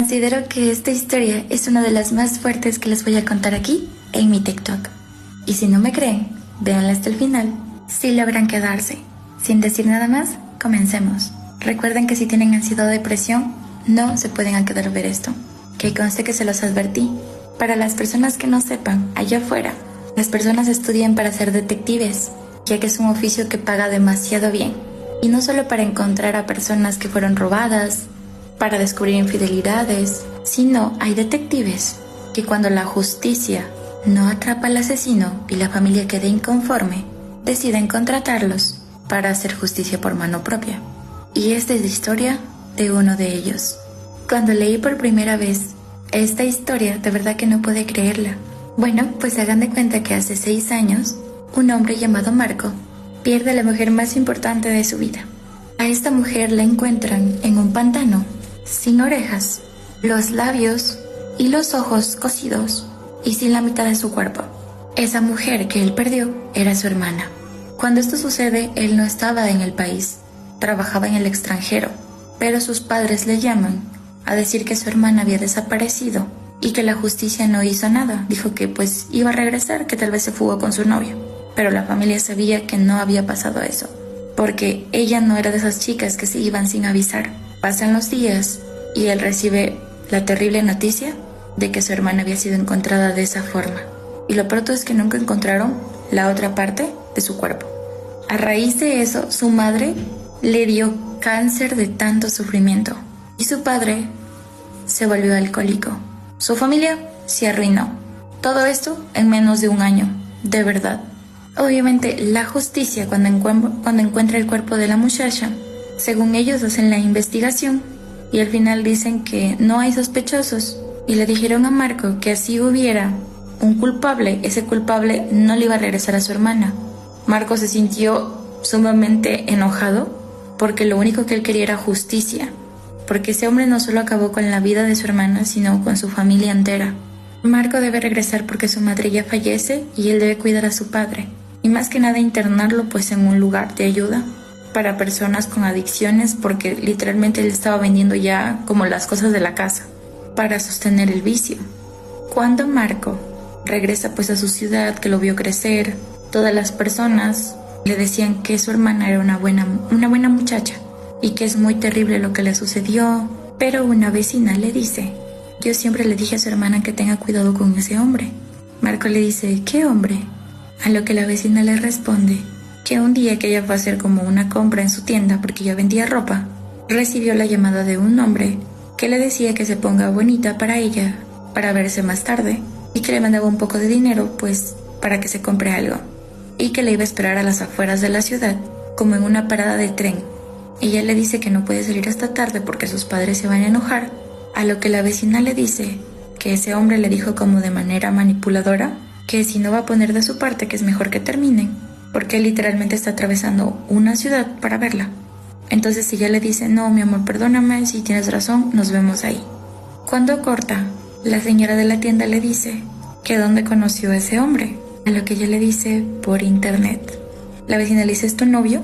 Considero que esta historia es una de las más fuertes que les voy a contar aquí en mi TikTok. Y si no me creen, véanla hasta el final. Sí logran quedarse. Sin decir nada más, comencemos. Recuerden que si tienen ansiedad o depresión, no se pueden quedar a ver esto. Que conste que se los advertí. Para las personas que no sepan, allá afuera, las personas estudian para ser detectives, ya que es un oficio que paga demasiado bien. Y no solo para encontrar a personas que fueron robadas, para descubrir infidelidades, sino hay detectives que cuando la justicia no atrapa al asesino y la familia queda inconforme, deciden contratarlos para hacer justicia por mano propia. Y esta es la historia de uno de ellos. Cuando leí por primera vez esta historia, de verdad que no pude creerla. Bueno, pues hagan de cuenta que hace 6 años, un hombre llamado Marco pierde a la mujer más importante de su vida. A esta mujer la encuentran en un pantano, sin orejas, los labios y los ojos cosidos y sin la mitad de su cuerpo. Esa mujer que él perdió era su hermana. Cuando esto sucede, él no estaba en el país, trabajaba en el extranjero, pero sus padres le llaman a decir que su hermana había desaparecido y que la justicia no hizo nada. Dijo que pues iba a regresar, que tal vez se fugó con su novio, pero la familia sabía que no había pasado eso, porque ella no era de esas chicas que se iban sin avisar. Pasan los días y él recibe la terrible noticia de que su hermana había sido encontrada de esa forma. Y lo pronto es que nunca encontraron la otra parte de su cuerpo. A raíz de eso, su madre le dio cáncer de tanto sufrimiento y su padre se volvió alcohólico. Su familia se arruinó. Todo esto en menos de un año, de verdad. Obviamente la justicia cuando encuentra el cuerpo de la muchacha, según ellos hacen la investigación y al final dicen que no hay sospechosos y le dijeron a Marco que si hubiera un culpable, ese culpable no le iba a regresar a su hermana. Marco se sintió sumamente enojado porque lo único que él quería era justicia, porque ese hombre no solo acabó con la vida de su hermana, sino con su familia entera. Marco debe regresar porque su madre ya fallece y él debe cuidar a su padre. Y más que nada internarlo pues en un lugar de ayuda para personas con adicciones, porque literalmente él estaba vendiendo ya como las cosas de la casa para sostener el vicio. Cuando Marco regresa pues a su ciudad, que lo vio crecer, todas las personas le decían que su hermana era una buena muchacha y que es muy terrible lo que le sucedió, pero una vecina le dice: yo siempre le dije a su hermana que tenga cuidado con ese hombre. Marco le dice: ¿qué hombre? A lo que la vecina le responde que un día que ella fue a hacer como una compra en su tienda porque ella vendía ropa, recibió la llamada de un hombre que le decía que se ponga bonita para ella, para verse más tarde, y que le mandaba un poco de dinero pues para que se compre algo, y que le iba a esperar a las afueras de la ciudad, como en una parada de tren. Ella le dice que no puede salir hasta tarde porque sus padres se van a enojar, a lo que la vecina le dice que ese hombre le dijo como de manera manipuladora que si no va a poner de su parte que es mejor que terminen, porque él literalmente está atravesando una ciudad para verla. Entonces ella le dice: no, mi amor, perdóname, si tienes razón, nos vemos ahí. Cuando corta, la señora de la tienda le dice que dónde conoció a ese hombre, a lo que ella le dice: por internet. La vecina le dice: ¿es tu novio?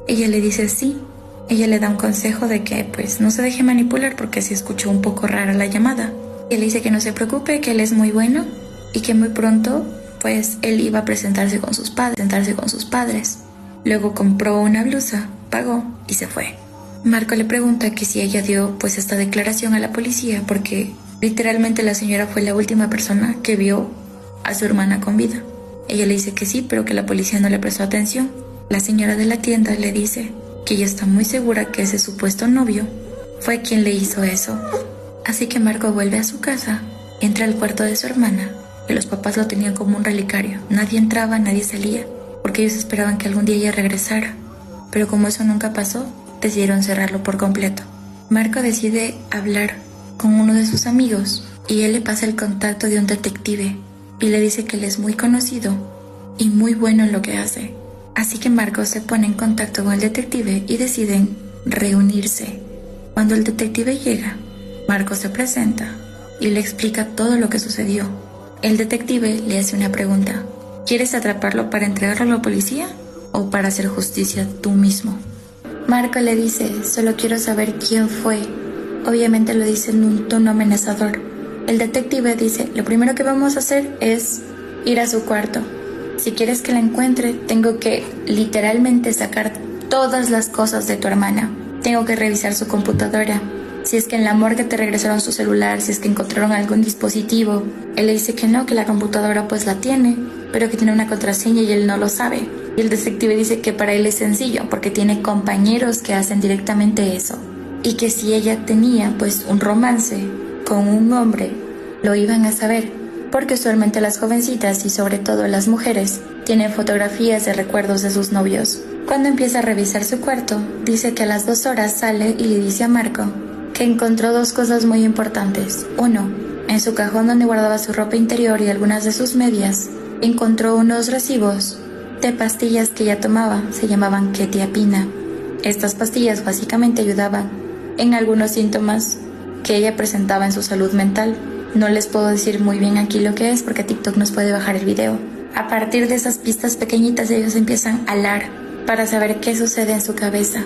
Ella le dice: sí. Ella le da un consejo de que pues no se deje manipular porque se escuchó un poco rara la llamada. Él le dice que no se preocupe, que él es muy bueno y que muy pronto pues él iba a presentarse con sus padres. Luego compró una blusa, pagó y se fue. Marco le pregunta que si ella dio pues esta declaración a la policía, porque literalmente la señora fue la última persona que vio a su hermana con vida. Ella le dice que sí, pero que la policía no le prestó atención. La señora de la tienda le dice que ella está muy segura que ese supuesto novio fue quien le hizo eso. Así que Marco vuelve a su casa, entra al cuarto de su hermana, que los papás lo tenían como un relicario. Nadie entraba, nadie salía, porque ellos esperaban que algún día ella regresara. Pero como eso nunca pasó, decidieron cerrarlo por completo. Marco decide hablar con uno de sus amigos y él le pasa el contacto de un detective y le dice que él es muy conocido y muy bueno en lo que hace. Así que Marco se pone en contacto con el detective y deciden reunirse. Cuando el detective llega, Marco se presenta y le explica todo lo que sucedió. El detective le hace una pregunta: ¿quieres atraparlo para entregarlo a la policía o para hacer justicia tú mismo? Marco le dice: solo quiero saber quién fue Obviamente lo dice en un tono amenazador. El detective dice, lo primero que vamos a hacer es ir a su cuarto. Si quieres que la encuentre, tengo que literalmente sacar todas las cosas de tu hermana. Tengo que revisar su computadora. Si es que en la morgue te regresaron su celular, si es que encontraron algún dispositivo. Él le dice que no, que la computadora pues la tiene, pero que tiene una contraseña y él no lo sabe. Y el detective dice que para él es sencillo, porque tiene compañeros que hacen directamente eso. Y que si ella tenía pues un romance con un hombre, lo iban a saber, porque usualmente las jovencitas y sobre todo las mujeres tienen fotografías de recuerdos de sus novios. Cuando empieza a revisar su cuarto, dice que a las 2 horas sale y le dice a Marco que encontró 2 cosas muy importantes. Uno, en su cajón donde guardaba su ropa interior y algunas de sus medias, encontró unos recibos de pastillas que ella tomaba, se llamaban quetiapina. Estas pastillas básicamente ayudaban en algunos síntomas que ella presentaba en su salud mental. No les puedo decir muy bien aquí lo que es porque TikTok nos puede bajar el video. A partir de esas pistas pequeñitas ellos empiezan a hablar para saber qué sucede en su cabeza.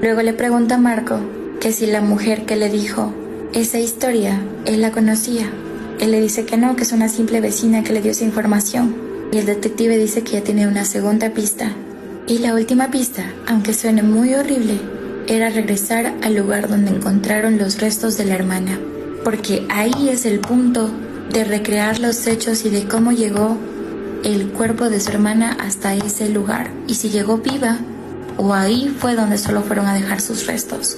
Luego le pregunta a Marco que si la mujer que le dijo esa historia, él la conocía. Él le dice que no, que es una simple vecina que le dio esa información. Y el detective dice que ya tiene una segunda pista. Y la última pista, aunque suene muy horrible, era regresar al lugar donde encontraron los restos de la hermana. Porque ahí es el punto de recrear los hechos y de cómo llegó el cuerpo de su hermana hasta ese lugar. Y si llegó viva, o ahí fue donde solo fueron a dejar sus restos.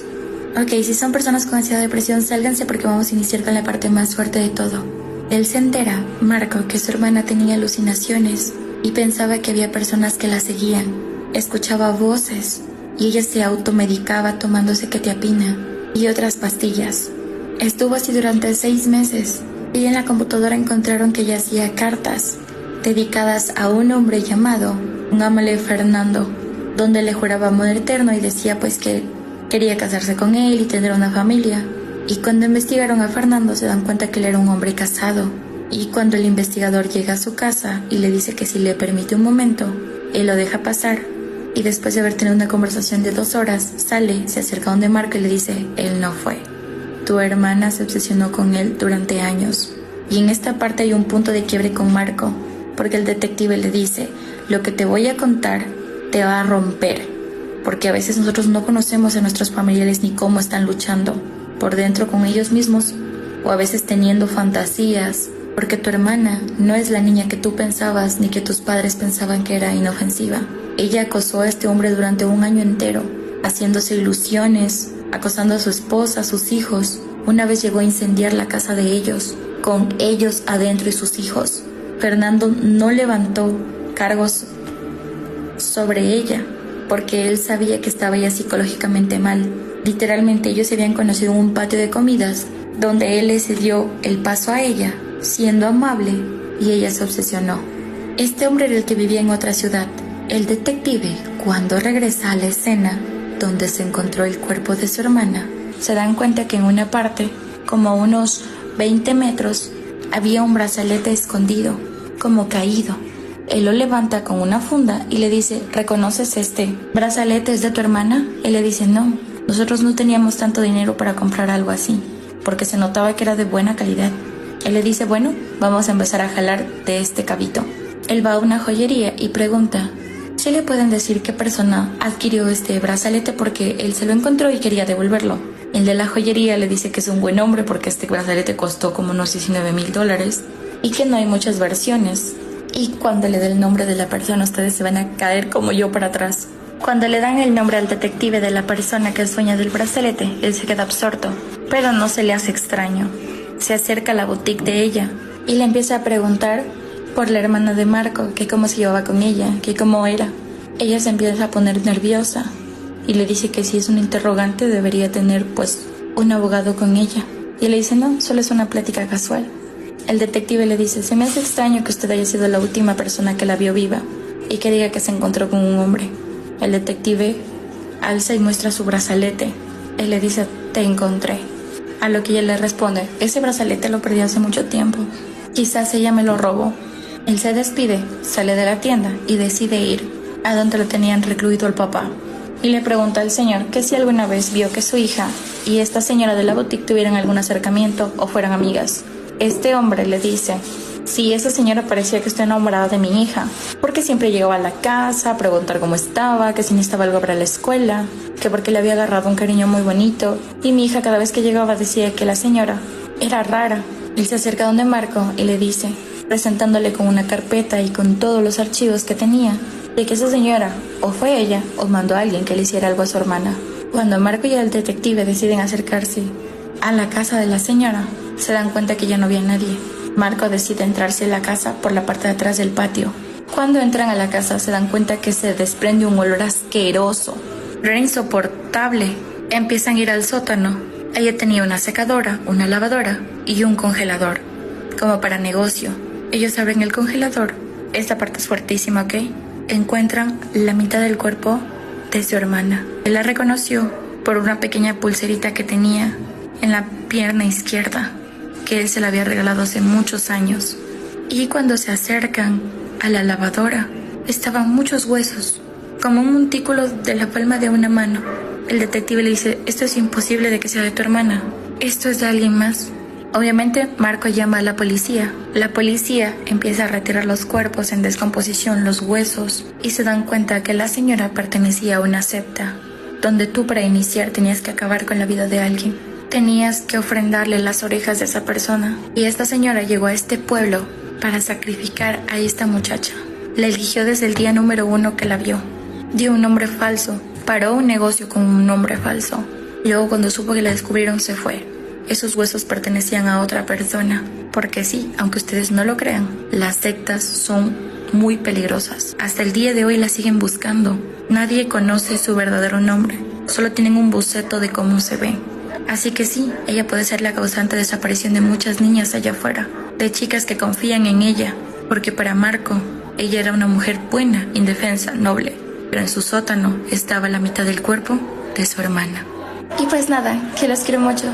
Ok, si son personas con ansiedad o depresión, sálganse porque vamos a iniciar con la parte más fuerte de todo. Él se entera, Marco, que su hermana tenía alucinaciones y pensaba que había personas que la seguían. Escuchaba voces y ella se automedicaba tomándose quetiapina y otras pastillas. Estuvo así durante 6 meses y en la computadora encontraron que ella hacía cartas dedicadas a un hombre llamado Námale Fernando, donde le juraba amor eterno y decía pues que quería casarse con él y tener una familia. Y cuando investigaron a Fernando se dan cuenta que él era un hombre casado. Y cuando el investigador llega a su casa y le dice que si le permite un momento, él lo deja pasar. Y después de haber tenido una conversación de 2 horas, sale, se acerca donde Marco y le dice, él no fue. Tu hermana se obsesionó con él durante años. Y en esta parte hay un punto de quiebre con Marco, porque el detective le dice, lo que te voy a contar te va a romper. Porque a veces nosotros no conocemos a nuestros familiares ni cómo están luchando por dentro con ellos mismos, o a veces teniendo fantasías, porque tu hermana no es la niña que tú pensabas ni que tus padres pensaban que era inofensiva. Ella acosó a este hombre durante 1 año entero, haciéndose ilusiones, acosando a su esposa, a sus hijos. Una vez llegó a incendiar la casa de ellos, con ellos adentro y sus hijos. Fernando no levantó cargos sobre ella, porque él sabía que estaba ya psicológicamente mal. Literalmente ellos se habían conocido en un patio de comidas, donde él le cedió el paso a ella, siendo amable, y ella se obsesionó. Este hombre era el que vivía en otra ciudad. El detective, cuando regresa a la escena donde se encontró el cuerpo de su hermana, se dan cuenta que en una parte, como a unos 20 metros, había un brazalete escondido, como caído. Él lo levanta con una funda y le dice, ¿reconoces este brazalete? ¿Es de tu hermana? Él le dice, no, nosotros no teníamos tanto dinero para comprar algo así, porque se notaba que era de buena calidad. Él le dice, bueno, vamos a empezar a jalar de este cabito. Él va a una joyería y pregunta, ¿sí le pueden decir qué persona adquirió este brazalete? Porque él se lo encontró y quería devolverlo. El de la joyería le dice que es un buen hombre porque este brazalete costó como unos $19,000 y que no hay muchas versiones. Y cuando le dé el nombre de la persona, ustedes se van a caer como yo para atrás. Cuando le dan el nombre al detective de la persona que es dueña del brazalete, él se queda absorto, pero no se le hace extraño. Se acerca a la boutique de ella y le empieza a preguntar por la hermana de Marco, que cómo se llevaba con ella, que cómo era. Ella se empieza a poner nerviosa y le dice que si es un interrogante debería tener pues un abogado con ella. Y le dice no, solo es una plática casual. El detective le dice, se me hace extraño que usted haya sido la última persona que la vio viva y que diga que se encontró con un hombre. El detective alza y muestra su brazalete. Él le dice, te encontré. A lo que ella le responde, ese brazalete lo perdí hace mucho tiempo. Quizás ella me lo robó. Él se despide, sale de la tienda y decide ir a donde lo tenían recluido el papá. y le pregunta al señor que si alguna vez vio que su hija y esta señora de la boutique tuvieran algún acercamiento o fueran amigas. Este hombre le dice: sí, esa señora parecía que está enamorada de mi hija, porque siempre llegaba a la casa a preguntar cómo estaba, que si necesitaba algo para la escuela, que porque le había agarrado un cariño muy bonito, y mi hija cada vez que llegaba decía que la señora era rara. Él se acerca donde Marco y le dice, presentándole con una carpeta y con todos los archivos que tenía, de que esa señora o fue ella o mandó a alguien que le hiciera algo a su hermana. Cuando Marco y el detective deciden acercarse a la casa de la señora, se dan cuenta que ya no había nadie. Marco decide entrarse en la casa por la parte de atrás del patio. Cuando entran a la casa se dan cuenta que se desprende un olor asqueroso, era insoportable. Empiezan a ir al sótano. Ella tenía una secadora, una lavadora y un congelador, como para negocio. Ellos abren el congelador. Esta parte es fuertísima, ¿ok? Encuentran la mitad del cuerpo de su hermana. Él la reconoció por una pequeña pulserita que tenía en la pierna izquierda, que él se la había regalado hace muchos años. Y cuando se acercan a la lavadora, estaban muchos huesos, como un montículo de la palma de una mano. El detective le dice, esto es imposible de que sea de tu hermana, esto es de alguien más. Obviamente Marco llama a la policía. La policía empieza a retirar los cuerpos en descomposición, los huesos, y se dan cuenta que la señora pertenecía a una secta, donde tú para iniciar tenías que acabar con la vida de alguien. Tenías que ofrendarle las orejas de esa persona. Y esta señora llegó a este pueblo para sacrificar a esta muchacha. La eligió desde el día número 1 que la vio. Dio un nombre falso, paró un negocio con un nombre falso. Luego cuando supo que la descubrieron se fue. Esos huesos pertenecían a otra persona. Porque sí, aunque ustedes no lo crean, las sectas son muy peligrosas. Hasta el día de hoy la siguen buscando. Nadie conoce su verdadero nombre. Solo tienen un boceto de cómo se ve. Así que sí, ella puede ser la causante de desaparición de muchas niñas allá afuera, de chicas que confían en ella, porque para Marco, ella era una mujer buena, indefensa, noble, pero en su sótano estaba la mitad del cuerpo de su hermana. Y pues nada, que los quiero mucho.